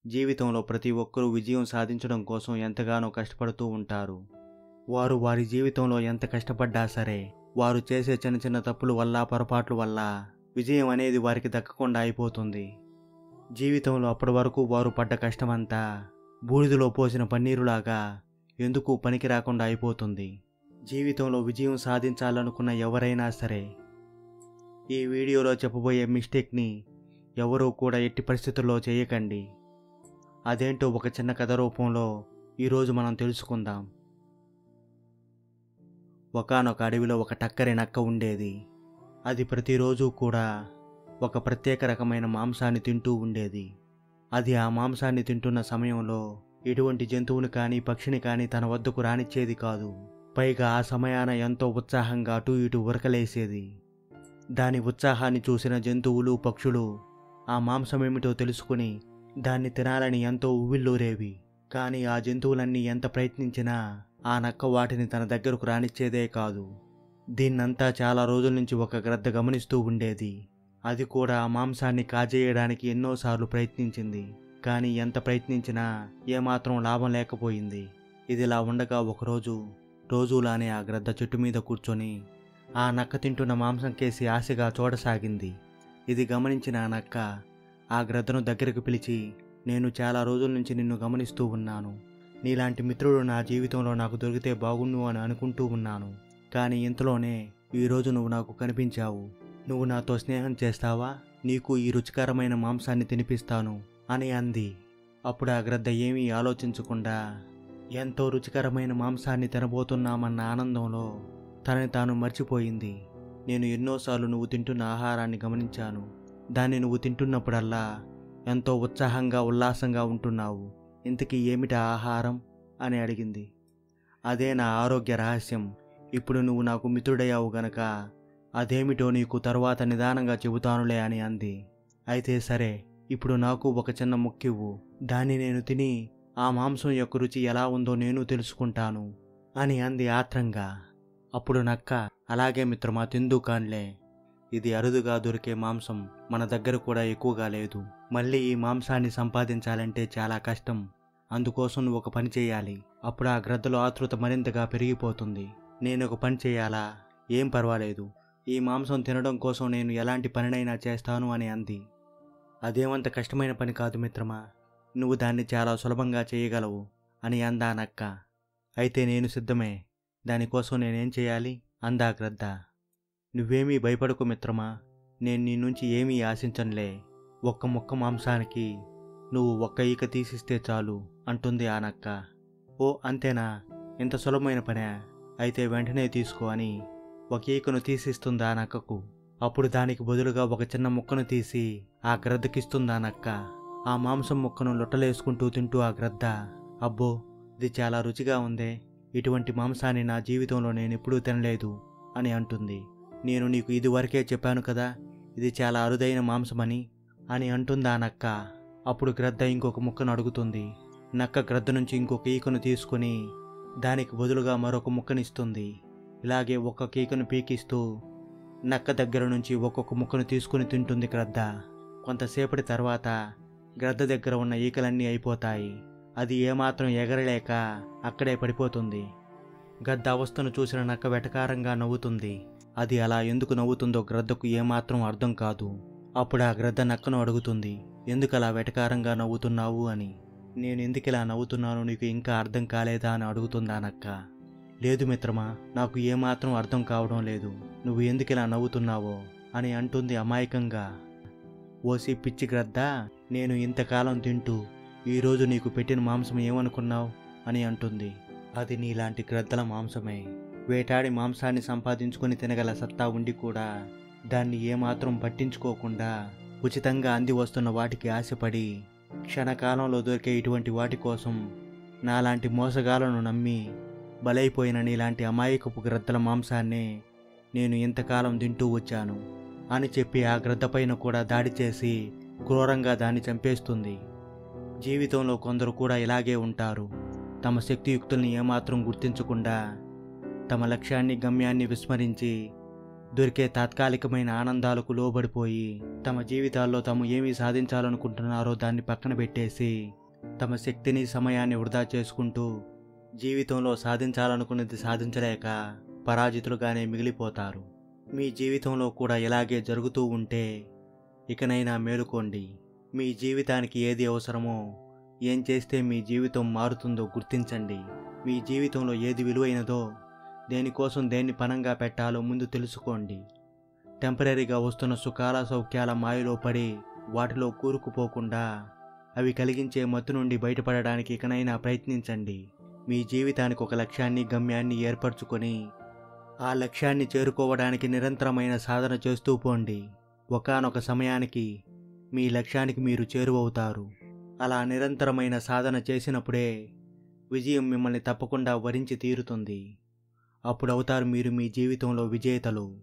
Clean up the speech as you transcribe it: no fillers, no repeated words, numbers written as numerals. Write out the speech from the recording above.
జీవితంలో ప్రతి ఒక్కరూ విజయం సాధించడం కోసం ఎంతగానో కష్టపడుతూ ఉంటారు. వారు వారి జీవితంలో ఎంత కష్టపడ్డా సరే, వారు చేసే చిన్న చిన్న తప్పుల వల్ల, పొరపాట్ల వల్ల విజయం అనేది వారికి దక్కకుండా అయిపోతుంది. జీవితంలో అప్పటి వరకు వారు పడ్డ కష్టమంతా బూడిదలో పోసిన పన్నీరులాగా ఎందుకు పనికి రాకుండా అయిపోతుంది. జీవితంలో విజయం సాధించాలనుకున్న ఎవరైనా సరే ఈ వీడియోలో చెప్పబోయే మిస్టేక్ని ఎవరూ కూడా ఎట్టి పరిస్థితుల్లో చేయకండి. అదేంటో ఒక చిన్న కథ రూపంలో ఈరోజు మనం తెలుసుకుందాం. ఒకానొక అడవిలో ఒక టక్కరి నక్క ఉండేది. అది ప్రతిరోజు కూడా ఒక ప్రత్యేక రకమైన మాంసాన్ని తింటూ ఉండేది. అది ఆ మాంసాన్ని తింటున్న సమయంలో ఎటువంటి జంతువుని కానీ పక్షిని కానీ తన వద్దకు రానిచ్చేది కాదు. పైగా ఆ సమయాన ఎంతో ఉత్సాహంగా అటూ ఇటూ ఉరకలేసేది. దాని ఉత్సాహాన్ని చూసిన జంతువులు, పక్షులు ఆ మాంసమేమిటో తెలుసుకుని దాన్ని తినాలని ఎంతో ఉవ్విళ్ళూరేవి. కానీ ఆ జంతువులన్నీ ఎంత ప్రయత్నించినా ఆ నక్క వాటిని తన దగ్గరకు రానిచ్చేదే కాదు. దీన్నంతా చాలా రోజుల నుంచి ఒక గ్రద్ద గమనిస్తూ ఉండేది. అది కూడా ఆ మాంసాన్ని కాజేయడానికి ఎన్నోసార్లు ప్రయత్నించింది. కానీ ఎంత ప్రయత్నించినా ఏమాత్రం లాభం లేకపోయింది. ఇదిలా ఉండగా ఒకరోజు రోజులానే ఆ గ్రద్ద చెట్టు మీద కూర్చొని ఆ నక్క తింటున్న మాంసం కేసి ఆశగా చూడసాగింది. ఇది గమనించిన ఆ నక్క ఆ గ్రద్దను దగ్గరకు పిలిచి, నేను చాలా రోజుల నుంచి నిన్ను గమనిస్తూ ఉన్నాను. నీలాంటి మిత్రుడు నా జీవితంలో నాకు దొరికితే బాగుండు అని అనుకుంటూ ఉన్నాను. కానీ ఇంతలోనే ఈరోజు నువ్వు నాకు కనిపించావు. నువ్వు నాతో స్నేహం చేస్తావా? నీకు ఈ రుచికరమైన మాంసాన్ని తినిపిస్తాను అని అంది. అప్పుడు ఆ గ్రద్ద ఏమీ ఆలోచించకుండా ఎంతో రుచికరమైన మాంసాన్ని తినబోతున్నామన్న ఆనందంలో తనని తాను మర్చిపోయింది. నేను ఎన్నోసార్లు నువ్వు తింటున్న ఆహారాన్ని గమనించాను. దాన్ని నువ్వు తింటున్నప్పుడల్లా ఎంతో ఉత్సాహంగా, ఉల్లాసంగా ఉంటున్నావు. ఇంతకీ ఏమిటా ఆహారం అని అడిగింది. అదే నా ఆరోగ్య రహస్యం. ఇప్పుడు నువ్వు నాకు మిత్రుడయ్యావు గనక అదేమిటో నీకు తరువాత నిదానంగా చెబుతానులే అని అంది. అయితే సరే, ఇప్పుడు నాకు ఒక చిన్న ముక్కివ్వు. దాన్ని నేను తిని ఆ మాంసం యొక్క రుచి ఎలా ఉందో నేను తెలుసుకుంటాను అని అంది ఆత్రంగా. అప్పుడు నక్క, అలాగే మిత్రమా, తిందు కాన్లే. ఇది అరుదుగా దొరికే మాంసం, మన దగ్గర కూడా ఎక్కువగా లేదు. మళ్ళీ ఈ మాంసాన్ని సంపాదించాలంటే చాలా కష్టం. అందుకోసం నువ్వు ఒక పని చేయాలి. అప్పుడు ఆ గ్రద్దలో ఆతృత మరింతగా పెరిగిపోతుంది. నేను ఒక పని చేయాలా? ఏం పర్వాలేదు, ఈ మాంసం తినడం కోసం నేను ఎలాంటి పనినైనా చేస్తాను అని అంది. అదేమంత కష్టమైన పని కాదు మిత్రమా, నువ్వు దాన్ని చాలా సులభంగా చేయగలవు అని అందా నక్క. అయితే నేను సిద్ధమే. దానికోసం నేనేం చేయాలి అందా గ్రద్ద. నువ్వేమీ భయపడకు మిత్రమా, నేను నీ నుంచి ఏమీ ఆశించనులే. ఒక్క ముక్క మాంసానికి నువ్వు ఒక్క ఈక తీసిస్తే చాలు అంటుంది ఆ నక్క. ఓ అంతేనా? ఇంత సులభమైన పనే? అయితే వెంటనే తీసుకో అని ఒక ఈకను తీసిస్తుందా నక్కకు. అప్పుడు దానికి బదులుగా ఒక చిన్న ముక్కను తీసి ఆ గ్రద్దకిస్తుందా నక్క. ఆ మాంసం ముక్కను లొట్టలేసుకుంటూ తింటూ ఆ గ్రద్ద, అబ్బో, ఇది చాలా రుచిగా ఉందే. ఇటువంటి మాంసాన్ని నా జీవితంలో నేనెప్పుడూ తినలేదు అని అంటుంది. నేను నీకు ఇదివరకే చెప్పాను కదా, ఇది చాలా అరుదైన మాంసమని అని అంటుందా నక్క. అప్పుడు గ్రద్ద ఇంకొక ముక్కను అడుగుతుంది. నక్క గ్రద్ద నుంచి ఇంకొక ఈకను తీసుకుని దానికి బదులుగా మరొక ముక్కనిస్తుంది. ఇలాగే ఒక్కొక్క ఈకను పీకిస్తూ నక్క దగ్గర నుంచి ఒక్కొక్క ముక్కను తీసుకుని తింటుంది గ్రద్ద. కొంతసేపటి తర్వాత గ్రద్ద దగ్గర ఉన్న ఈకలన్నీ అయిపోతాయి. అది ఏమాత్రం ఎగరలేక అక్కడే పడిపోతుంది. గ్రద్ద అవస్థను చూసిన నక్క వెటకారంగా నవ్వుతుంది. అది అలా ఎందుకు నవ్వుతుందో గ్రద్దకు ఏమాత్రం అర్థం కాదు. అప్పుడు ఆ గ్రద్ద నక్కను అడుగుతుంది, ఎందుకలా వెటకారంగా నవ్వుతున్నావు అని. నేను ఎందుకిలా నవ్వుతున్నానో నీకు ఇంకా అర్థం కాలేదా అని అడుగుతుందా నక్క. లేదు మిత్రమా, నాకు ఏమాత్రం అర్థం కావడం లేదు. నువ్వు ఎందుకిలా నవ్వుతున్నావో అని అంటుంది అమాయకంగా. ఓసి పిచ్చి గ్రద్ద, నేను ఇంతకాలం తింటూ ఈరోజు నీకు పెట్టిన మాంసం ఏమనుకున్నావు అని అంటుంది. అది నీలాంటి గ్రద్దల మాంసమే. వేటాడి మాంసాన్ని సంపాదించుకొని తినగల సత్తా ఉండి కూడా దాన్ని ఏమాత్రం పట్టించుకోకుండా ఉచితంగా అంది వస్తున్న వాటికి ఆశపడి క్షణకాలంలో దొరికే ఇటువంటి వాటి కోసం నాలాంటి మోసగాలను నమ్మి బలైపోయిన నీలాంటి అమాయకపు గ్రద్దల మాంసాన్నే నేను ఇంతకాలం తింటూ వచ్చాను అని చెప్పి ఆ గ్రద్దపైన కూడా దాడి చేసి క్రూరంగా దాన్ని చంపేస్తుంది. జీవితంలో కొందరు కూడా ఇలాగే ఉంటారు. తమ శక్తియుక్తుల్ని ఏమాత్రం గుర్తించకుండా తమ లక్ష్యాన్ని, గమ్యాన్ని విస్మరించి దొరికే తాత్కాలికమైన ఆనందాలకు లోబడిపోయి తమ జీవితాల్లో తాము ఏమి సాధించాలనుకుంటున్నారో దాన్ని పక్కన పెట్టేసి తమ శక్తిని సమయాన్ని వృధా చేసుకుంటూ జీవితంలో సాధించాలనుకున్నది సాధించలేక పరాజితులుగానే మిగిలిపోతారు. మీ జీవితంలో కూడా ఇలాగే జరుగుతూ ఉంటే ఇకనైనా మేలుకోండి. మీ జీవితానికి ఏది అవసరమో, ఏం చేస్తే మీ జీవితం మారుతుందో గుర్తించండి. మీ జీవితంలో ఏది విలువైనదో, దేనికోసం దేన్ని పణంగా పెట్టాలో ముందు తెలుసుకోండి. టెంపరీగా వస్తున్న సుఖాల సౌఖ్యాల మాయలో పడి వాటిలో కూరుకుపోకుండా అవి కలిగించే మత్తు నుండి బయటపడడానికి ఇకనైనా ప్రయత్నించండి. మీ జీవితానికి ఒక లక్ష్యాన్ని, గమ్యాన్ని ఏర్పరచుకొని ఆ లక్ష్యాన్ని చేరుకోవడానికి నిరంతరమైన సాధన చేస్తూ పోండి. ఒకానొక సమయానికి మీ లక్ష్యానికి మీరు చేరువవుతారు. అలా నిరంతరమైన సాధన చేసినప్పుడే విజయం మిమ్మల్ని తప్పకుండా వరించి తీరుతుంది. అప్పుడవుతారు మీరు మీ జీవితంలో విజేతలు.